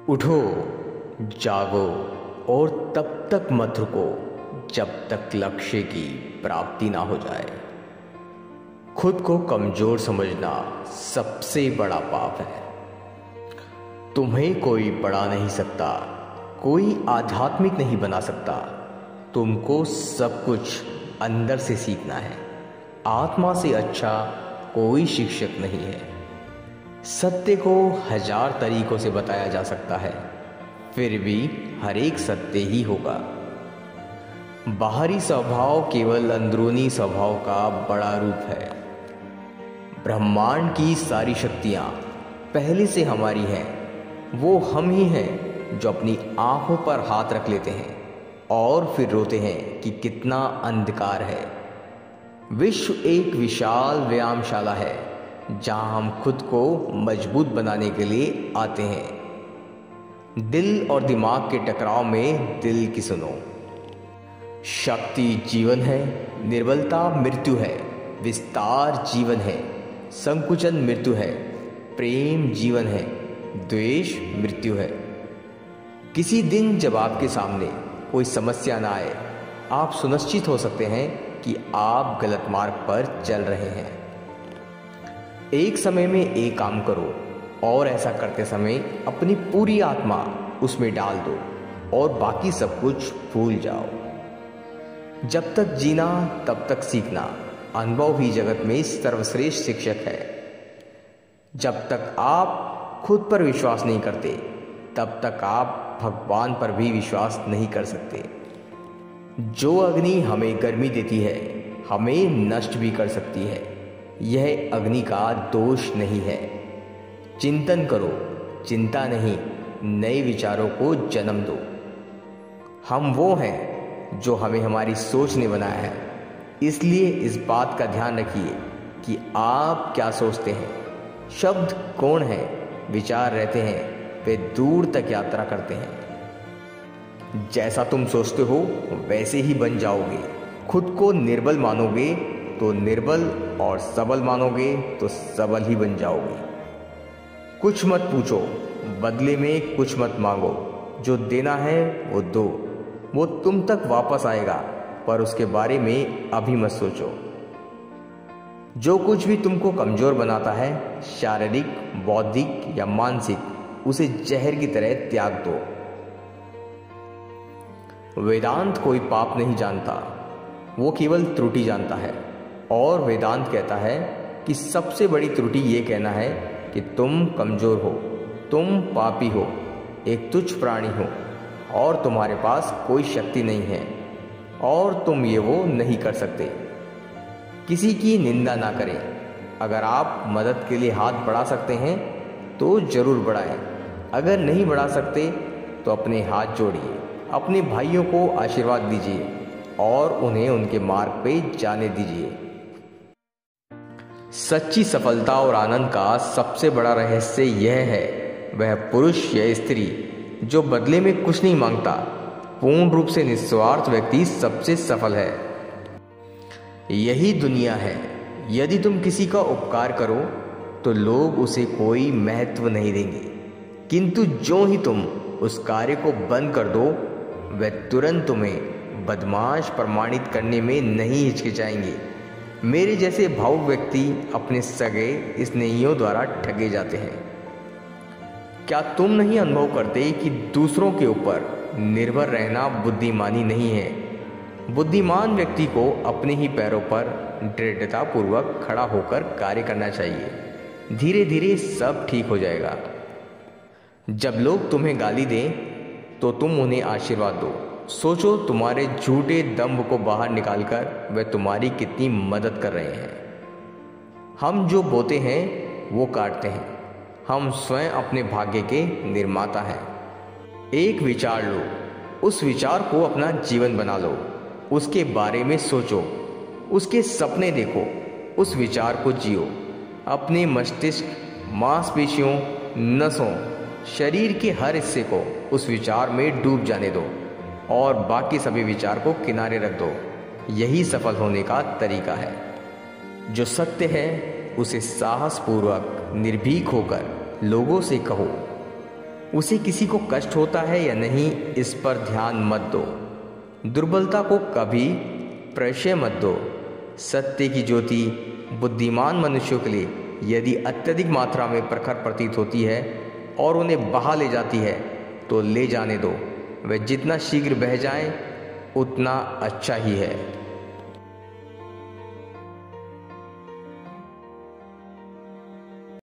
उठो, जागो और तब तक मत रुको जब तक लक्ष्य की प्राप्ति ना हो जाए। खुद को कमजोर समझना सबसे बड़ा पाप है। तुम्हें कोई बढ़ा नहीं सकता, कोई आध्यात्मिक नहीं बना सकता। तुमको सब कुछ अंदर से सीखना है। आत्मा से अच्छा कोई शिक्षक नहीं है। सत्य को 1000 तरीकों से बताया जा सकता है, फिर भी हर एक सत्य ही होगा। बाहरी स्वभाव केवल अंदरूनी स्वभाव का बड़ा रूप है। ब्रह्मांड की सारी शक्तियां पहले से हमारी हैं। वो हम ही हैं जो अपनी आंखों पर हाथ रख लेते हैं और फिर रोते हैं कि कितना अंधकार है। विश्व एक विशाल व्यायामशाला है जहां हम खुद को मजबूत बनाने के लिए आते हैं। दिल और दिमाग के टकराव में दिल की सुनो। शक्ति जीवन है, निर्बलता मृत्यु है, विस्तार जीवन है, संकुचन मृत्यु है, प्रेम जीवन है, द्वेष मृत्यु है। किसी दिन जब आपके सामने कोई समस्या ना आए, आप सुनिश्चित हो सकते हैं कि आप गलत मार्ग पर चल रहे हैं। एक समय में एक काम करो और ऐसा करते समय अपनी पूरी आत्मा उसमें डाल दो और बाकी सब कुछ भूल जाओ। जब तक जीना तब तक सीखना। अनुभव भी जगत में सर्वश्रेष्ठ शिक्षक है। जब तक आप खुद पर विश्वास नहीं करते, तब तक आप भगवान पर भी विश्वास नहीं कर सकते। जो अग्नि हमें गर्मी देती है, हमें नष्ट भी कर सकती है। यह अग्नि का दोष नहीं है। चिंतन करो, चिंता नहीं, नए विचारों को जन्म दो। हम वो हैं जो हमें हमारी सोच ने बनाया है। इसलिए इस बात का ध्यान रखिए कि आप क्या सोचते हैं। शब्द कौन है, विचार रहते हैं, वे दूर तक यात्रा करते हैं। जैसा तुम सोचते हो वैसे ही बन जाओगे। खुद को निर्बल मानोगे तो निर्बल, और सबल मानोगे तो सबल ही बन जाओगे। कुछ मत पूछो, बदले में कुछ मत मांगो। जो देना है वो दो, वो तुम तक वापस आएगा, पर उसके बारे में अभी मत सोचो। जो कुछ भी तुमको कमजोर बनाता है, शारीरिक, बौद्धिक या मानसिक, उसे जहर की तरह त्याग दो। वेदांत कोई पाप नहीं जानता, वो केवल त्रुटि जानता है। और वेदांत कहता है कि सबसे बड़ी त्रुटि ये कहना है कि तुम कमजोर हो, तुम पापी हो, एक तुच्छ प्राणी हो और तुम्हारे पास कोई शक्ति नहीं है और तुम ये वो नहीं कर सकते। किसी की निंदा ना करें। अगर आप मदद के लिए हाथ बढ़ा सकते हैं तो जरूर बढ़ाएं। अगर नहीं बढ़ा सकते तो अपने हाथ जोड़िए, अपने भाइयों को आशीर्वाद दीजिए और उन्हें उनके मार्ग पे जाने दीजिए। सच्ची सफलता और आनंद का सबसे बड़ा रहस्य यह है, वह पुरुष या स्त्री जो बदले में कुछ नहीं मांगता। पूर्ण रूप से निस्वार्थ व्यक्ति सबसे सफल है। यही दुनिया है। यदि तुम किसी का उपकार करो तो लोग उसे कोई महत्व नहीं देंगे, किंतु जो ही तुम उस कार्य को बंद कर दो, वह तुरंत तुम्हें बदमाश प्रमाणित करने में नहीं हिचकिचाएंगे। मेरे जैसे भावुक व्यक्ति अपने सगे स्नेहियों द्वारा ठगे जाते हैं। क्या तुम नहीं अनुभव करते कि दूसरों के ऊपर निर्भर रहना बुद्धिमानी नहीं है? बुद्धिमान व्यक्ति को अपने ही पैरों पर दृढ़तापूर्वक खड़ा होकर कार्य करना चाहिए। धीरे धीरे सब ठीक हो जाएगा। जब लोग तुम्हें गाली दें तो तुम उन्हें आशीर्वाद दो। सोचो, तुम्हारे झूठे दंभ को बाहर निकालकर वे तुम्हारी कितनी मदद कर रहे हैं। हम जो बोते हैं वो काटते हैं। हम स्वयं अपने भाग्य के निर्माता हैं। एक विचार लो, उस विचार को अपना जीवन बना लो। उसके बारे में सोचो, उसके सपने देखो, उस विचार को जियो। अपने मस्तिष्क, मांसपेशियों, नसों, शरीर के हर हिस्से को उस विचार में डूब जाने दो और बाकी सभी विचार को किनारे रख दो। यही सफल होने का तरीका है। जो सत्य है उसे साहसपूर्वक निर्भीक होकर लोगों से कहो। उसे किसी को कष्ट होता है या नहीं, इस पर ध्यान मत दो। दुर्बलता को कभी प्रशय मत दो। सत्य की ज्योति बुद्धिमान मनुष्यों के लिए यदि अत्यधिक मात्रा में प्रखर प्रतीत होती है और उन्हें बहा ले जाती है तो ले जाने दो। वह जितना शीघ्र बह जाए उतना अच्छा ही है।